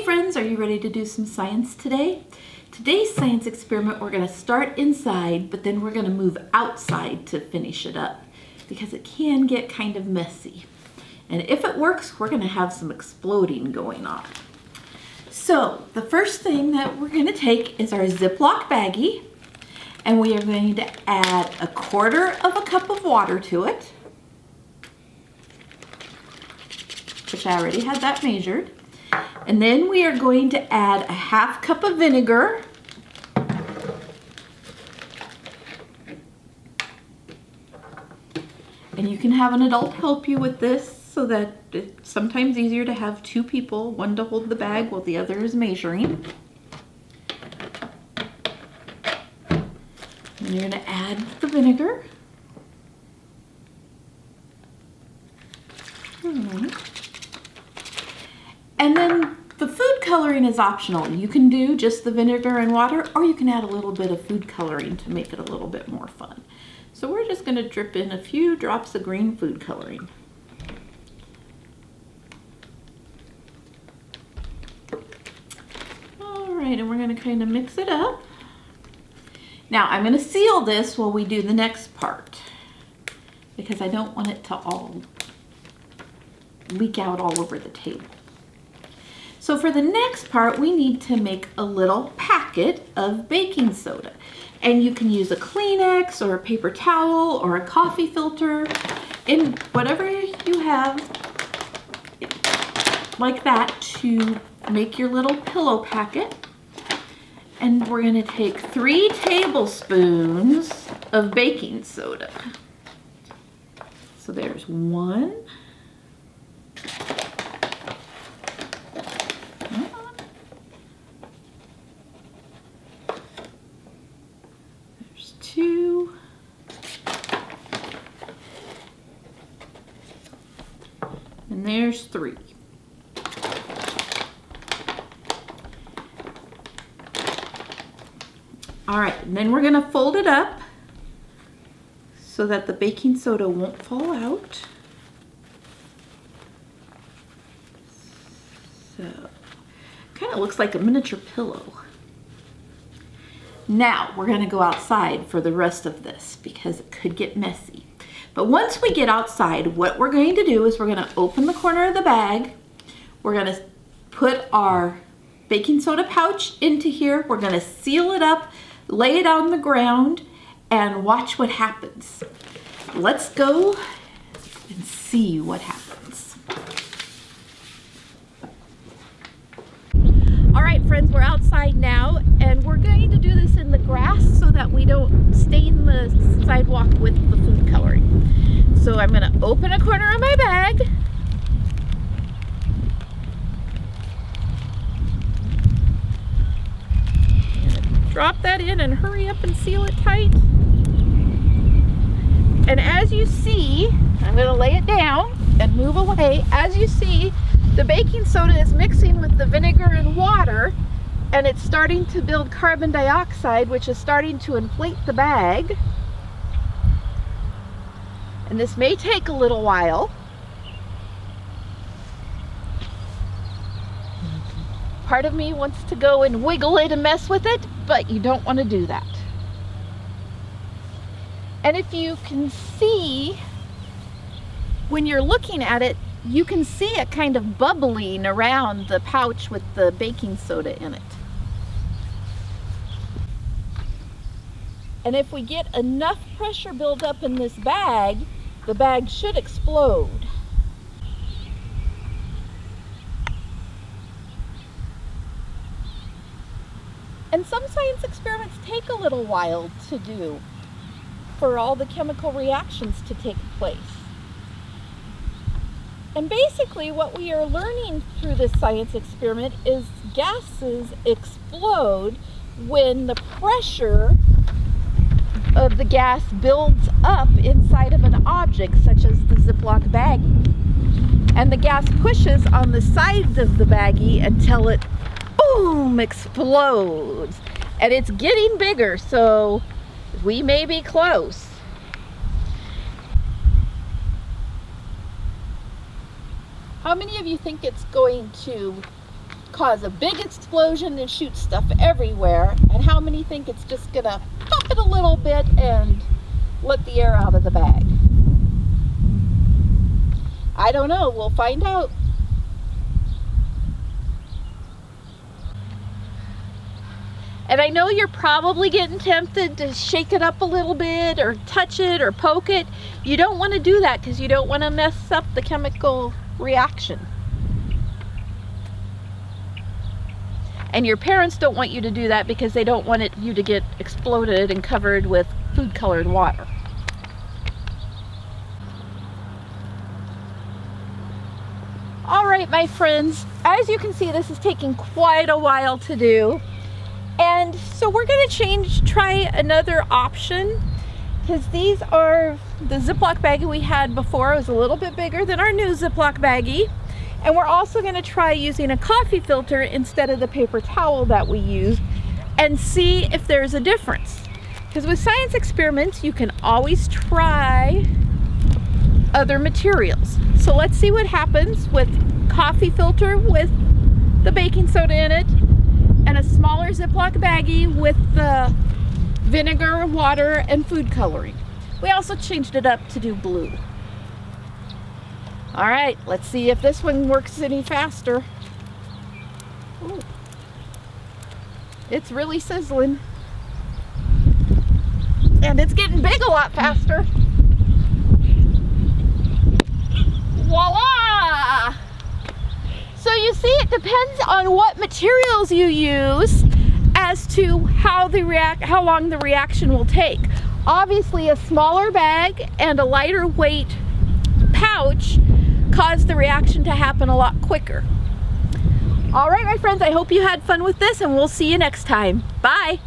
Hey friends, are you ready to do some science today? Today's science experiment, we're going to start inside, but then we're going to move outside to finish it up because it can get kind of messy. And if it works, we're going to have some exploding going on. So the first thing that we're going to take is our Ziploc baggie, and we are going to add 1/4 cup of water to it, which I already had that measured. And then we are going to add 1/2 cup of vinegar. And you can have an adult help you with this so that it's sometimes easier to have 2 people, one to hold the bag while the other is measuring. And you're going to add the vinegar. And then the food coloring is optional. You can do just the vinegar and water, or you can add a little bit of food coloring to make it a little bit more fun. So we're just going to drip in a few drops of green food coloring. All right, and we're going to kind of mix it up. Now I'm going to seal this while we do the next part because I don't want it to all leak out all over the table. So for the next part, we need to make a little packet of baking soda. And you can use a Kleenex or a paper towel or a coffee filter, and whatever you have like that to make your little pillow packet. And we're going to take 3 tablespoons of baking soda. So there's 1. There's 2. And there's 3. All right, and then we're going to fold it up so that the baking soda won't fall out. So, kind of looks like a miniature pillow. Now, we're going to go outside for the rest of this because it could get messy. But once we get outside, what we're going to do is we're going to open the corner of the bag. We're going to put our baking soda pouch into here. We're going to seal it up, lay it on the ground, and watch what happens. Let's go and see what happens. All right, friends, we're outside now, and we're going to do this in the grass so that we don't stain the sidewalk with the food coloring. So I'm going to open a corner of my bag. Drop that in and hurry up and seal it tight. And as you see, I'm going to lay it down and move away. As you see, the baking soda is mixing with the vinegar and water, and it's starting to build carbon dioxide, which is starting to inflate the bag. And this may take a little while. Part of me wants to go and wiggle it and mess with it, but you don't want to do that. And if you can see, when you're looking at it, you can see it kind of bubbling around the pouch with the baking soda in it. And if we get enough pressure built up in this bag, the bag should explode. And some science experiments take a little while to do for all the chemical reactions to take place. And basically what we are learning through this science experiment is gases explode when the pressure of the gas builds up inside of an object such as the Ziploc baggie. And the gas pushes on the sides of the baggie until it boom, explodes. And it's getting bigger, so we may be close. How many of you think it's going to cause a big explosion and shoot stuff everywhere, and how many think it's just gonna pop it a little bit and let the air out of the bag? I don't know, we'll find out. And I know you're probably getting tempted to shake it up a little bit or touch it or poke it. You don't want to do that because you don't want to mess up the chemical reaction. And your parents don't want you to do that because they don't want you to get exploded and covered with food colored water. All right, my friends, as you can see, this is taking quite a while to do. And so we're going to try another option, because these are the Ziploc baggie we had before. It was a little bit bigger than our new Ziploc baggie. And we're also going to try using a coffee filter instead of the paper towel that we used and see if there's a difference. Because with science experiments, you can always try other materials. So let's see what happens with coffee filter with the baking soda in it, and a smaller Ziploc baggie with the vinegar, water, and food coloring. We also changed it up to do blue. All right, let's see if this one works any faster. Ooh. It's really sizzling. And it's getting big a lot faster. Voila! So you see, it depends on what materials you use as to how long the reaction will take. Obviously, a smaller bag and a lighter weight pouch cause the reaction to happen a lot quicker. All right, my friends, I hope you had fun with this, and we'll see you next time. Bye.